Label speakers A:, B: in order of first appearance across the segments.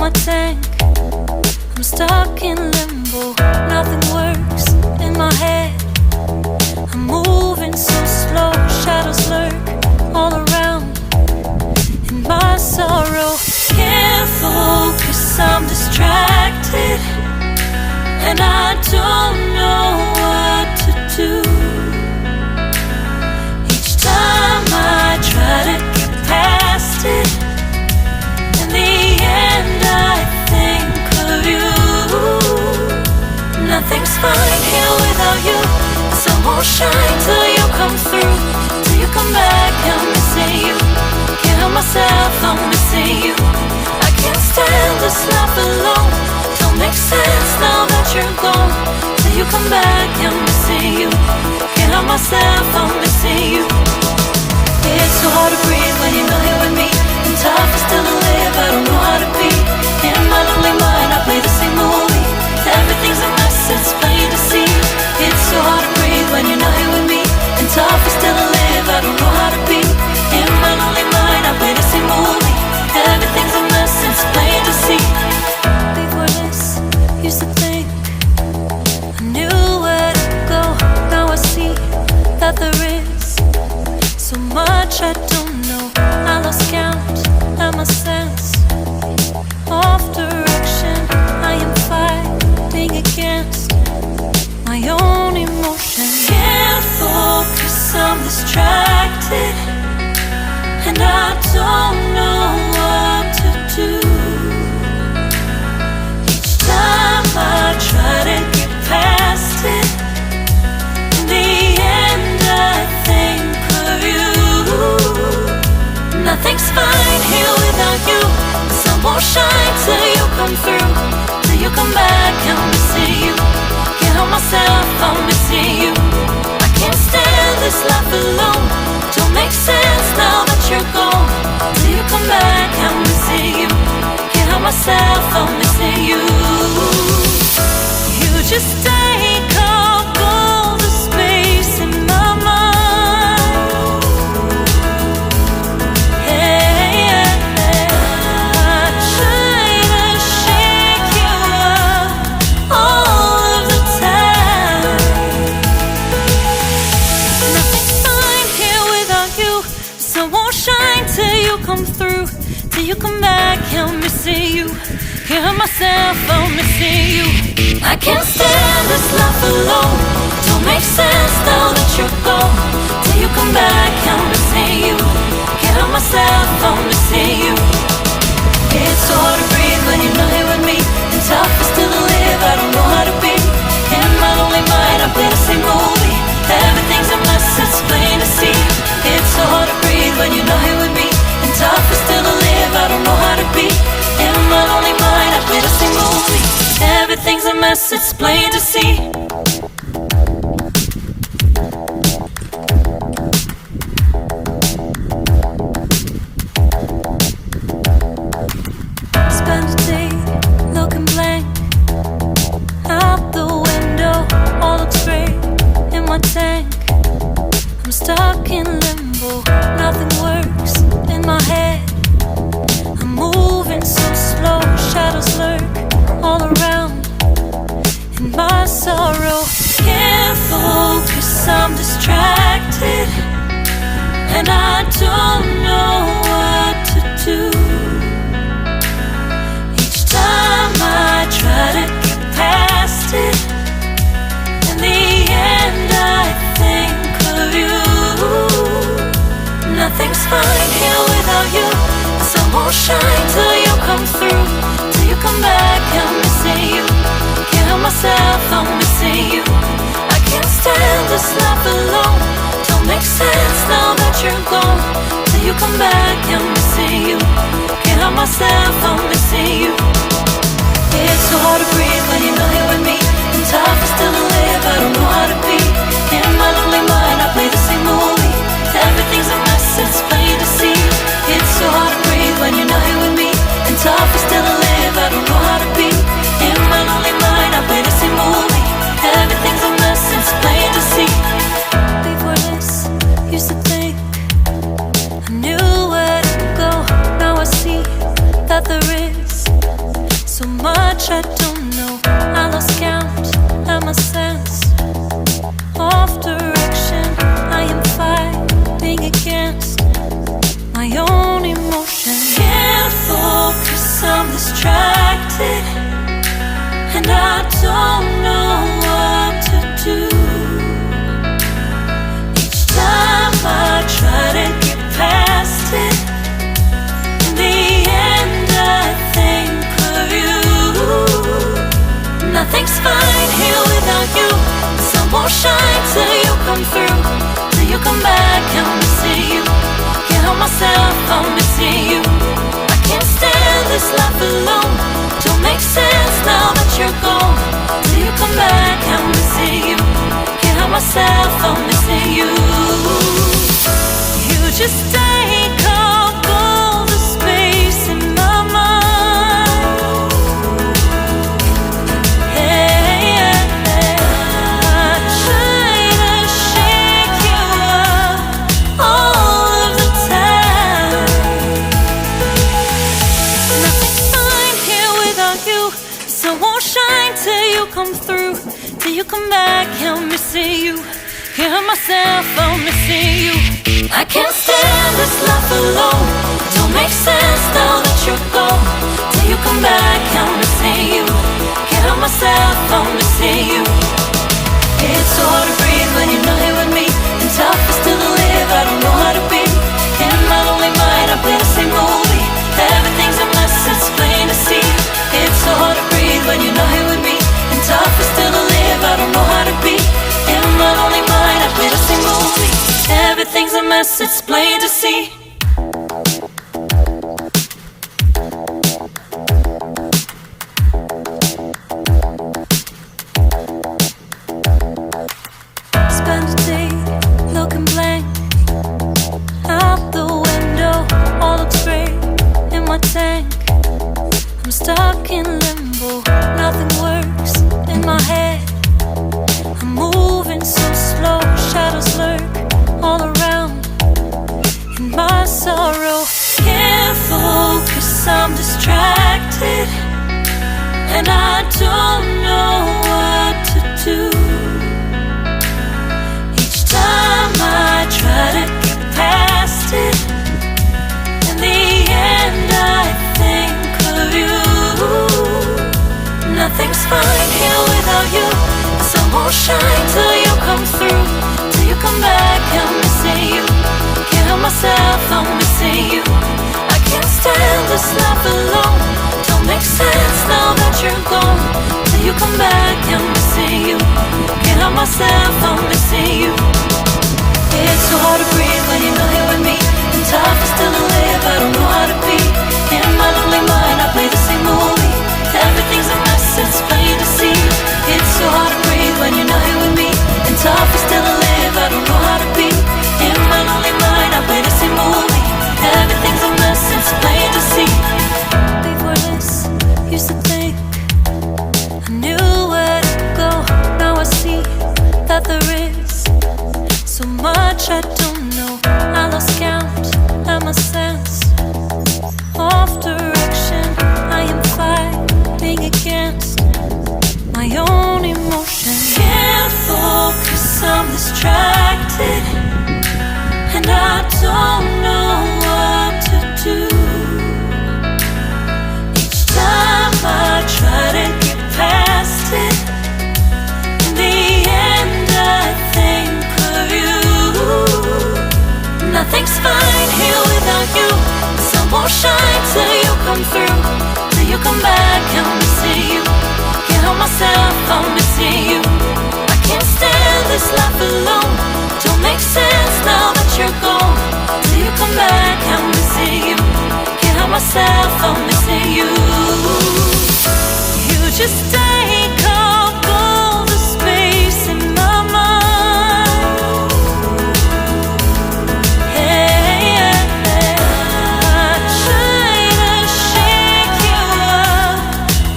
A: my tank. I'm stuck in limbo, nothing works in my head. I'm moving so slow, shadows lurk all around. In my sorrow, can't focus, I'm distracted, and I don't know what to do. Each time I try to get past it, in the end I think of you. Nothing's fine here without you. The sun won't shine till you come through, till you come back. I'm missing you, can't help myself, I'm missing you. I can't stand this life alone, don't make sense now that you're gone. Till you come back, I'm missing you, can't help myself, I'm missing you. It's so hard to breathe when you're not here with me, and tough is still to live, I don't know how to be. In my lonely mind I play the same movie, everything's a mess, it's plain to see. It's so hard to breathe when you're not here with me, and tough is still to live, I don't know how to be. In my lonely mind I play the same movie, everything's a mess, it's plain to see. Before this, used to think I knew where to go. Now I see that there is so much I don't know. I lost count and my sense of direction. I am fighting against my own emotion. Can't focus, I'm distracted, and I don't know what to do. Each time I try to get past it, in the end I think of you. Nothing's fine here without you. The sun won't shine till you come through, till you come back. I'm missing you, can't help myself, I'm missing you. I can't stand this life alone, don't make sense now that you're gone. Till you come back, I'm missing you, can't help myself, I'm missing you. You just take up all the space in my mind. Hey, I try to shake you up all of the time. Nothing's fine here without you. The sun won't shine till you come through, till you come back. I'm missing you, can't help myself, I'm missing you. I can't stand this life alone, don't make sense now that you're gone. Till you come back, I'm missing you, can't help myself, I'm missing you. It's so hard to breathe when you're not here with me, and tough is still to live, I don't know how to be. In my lonely mind I play the same movie, everything's a mess, it's plain to see. It's so hard to breathe when you're not here with me, and tough is still to live, I don't know how to be. In my lonely mind I play the same movie, everything's a mess, it's plain to see. Spend a day looking blank out the window, all looks great in my tank. I'm stuck in limbo, nothing works in my head. I'm moving so slow, shadows lurk all around. In my sorrow, can't focus, I'm distracted, and I don't know what to do. Each time I try to get past it, in the end I think of you. Nothing's fine here without you. The sun won't shine till you come through, till you come back. I'm missing you, can't help myself, I'm missing you. I can't stand this life alone, don't make sense now that you're gone. Till you come back, I'm missing you, can't help myself, I'm missing you. It's so hard to breathe when you're not here with me, and tough is still to live, I don't know how to be. In my lonely mind I play the same movie, everything's a mess, it's plain to see. It's so hard to breathe when you're not here with me, and tough is still to live, I don't know how to be. In my lonely mind I play the same movie, everything's a mess, it's plain to see. Before this, used to think I knew where to go. Now I see that there is So much I don't know. I lost count and my sense of direction. I am fighting against my own emotion. Can't focus, I'm distracted, and I don't know what to do. Each time I try to get past it, in the end I think of you. Nothing's fine here without you. The sun won't shine till you come through, till you come back. I'm missing you. Can't help myself, I'm missing you. I can't stand this life alone. Don't make sense now that you're gone. Till you come back, I'm missing you. Can't help myself, I'm missing you. You just take up all the space in my mind. Hey, I try to shake you up all of the time. Nothing's fine here without you. The sun won't shine till you come through, till you come back. I'm missing you. Can't help myself, I'm missing you. I can't stand this life alone. Don't make sense now that you're gone. Till you come back, I'm missing you. Can't help myself, I'm missing you. It's so hard to breathe when you're not here with me, and tough is still to live, I don't know how to be. In my lonely mind, I play the same movie. Everything's a mess, it's plain to see. It's so hard to breathe when you're not here with me, and tough is still to live, I don't know how to be. In my lonely mind, I play the same movie. Everything's a mess, it's plain to see. Spend a day looking blank out the window, all looks great in my tank. I'm stuck in limbo, nothing works in my head. I'm moving so slow, shadows lurk all around in my sorrow. Can't focus, I'm distracted, and I don't know what to do. Each time I try to get past it, in the end I think of you. Nothing's fine here without you. The sun won't shine till you come through, till you come back. I'm missing you. Can't help myself, I'm missing you. I can't stand this life alone. Don't make sense now that you're gone. Till you come back, I'm missing you. Can't help myself, I'm missing you. It's so hard to breathe when you're not here with me, and tough is still to live, I don't know how to be. In my lonely mind, I play the same movie. Everything's a mess, it's plain to see. It's so hard to breathe when you're not here with me, and tough is still to live, I don't know how to be. In my lonely mind, I play the same movie. Everything's a mess, it's plain to see. Before this, used to think I knew where to go. Now I see that there is so much I don't know. I lost count and my sense of direction. I am fighting against my own emotion. Can't focus, I'm distracted, and I don't know what to do. Each time I try to get past it, in the end I think of you. Nothing's fine here without you. The sun won't shine till you come through, till you come back. I'm missing you. Can't help myself, I'm missing you. I can't stand this life alone. Don't make sense now that you're gone. Till you come back, I'm missing you. Can't help myself, I'm missing you. You just take up all the space in my mind. Hey, I try to shake you up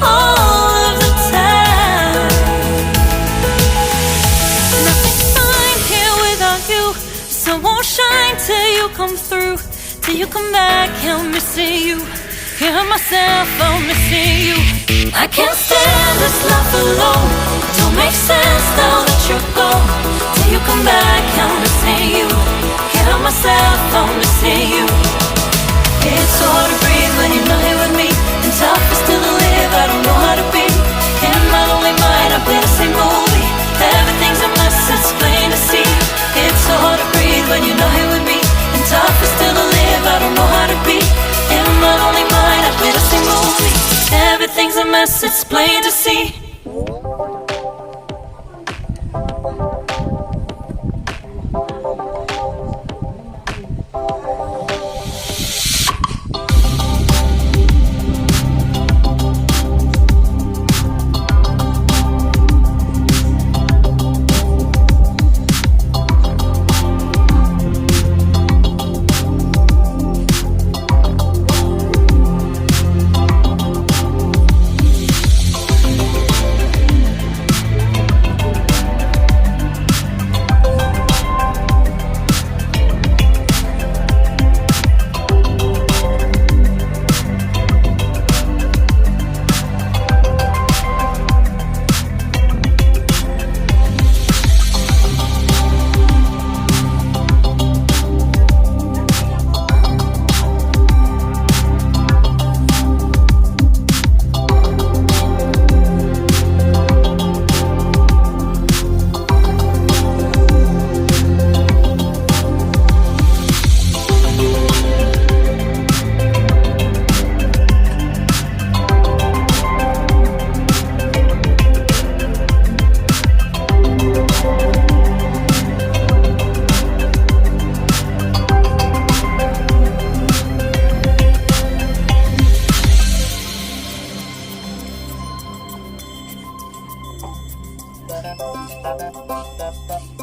A: all of the time. Nothing's fine here without you. The sun won't shine till you come through, till you come back. I'm missing you. Can't help myself, I'm missing you. I can't stand this life alone. Don't make sense now that you're gone. Till you come back, I'm missing you. Can't help myself, I'm missing you. It's so hard to breathe when you're not here with me, and tough is still to live, I don't know how to be. In my lonely mind, I play the same movie. Everything's a mess, it's plain to see. It's so hard to breathe when you're not here with me, and tough is still to live, I don't know how to be. In my lonely mind, I play the same movie. Everything's a mess, it's plain to see.
B: Ba-da-ba-ba-ba-ba-ba.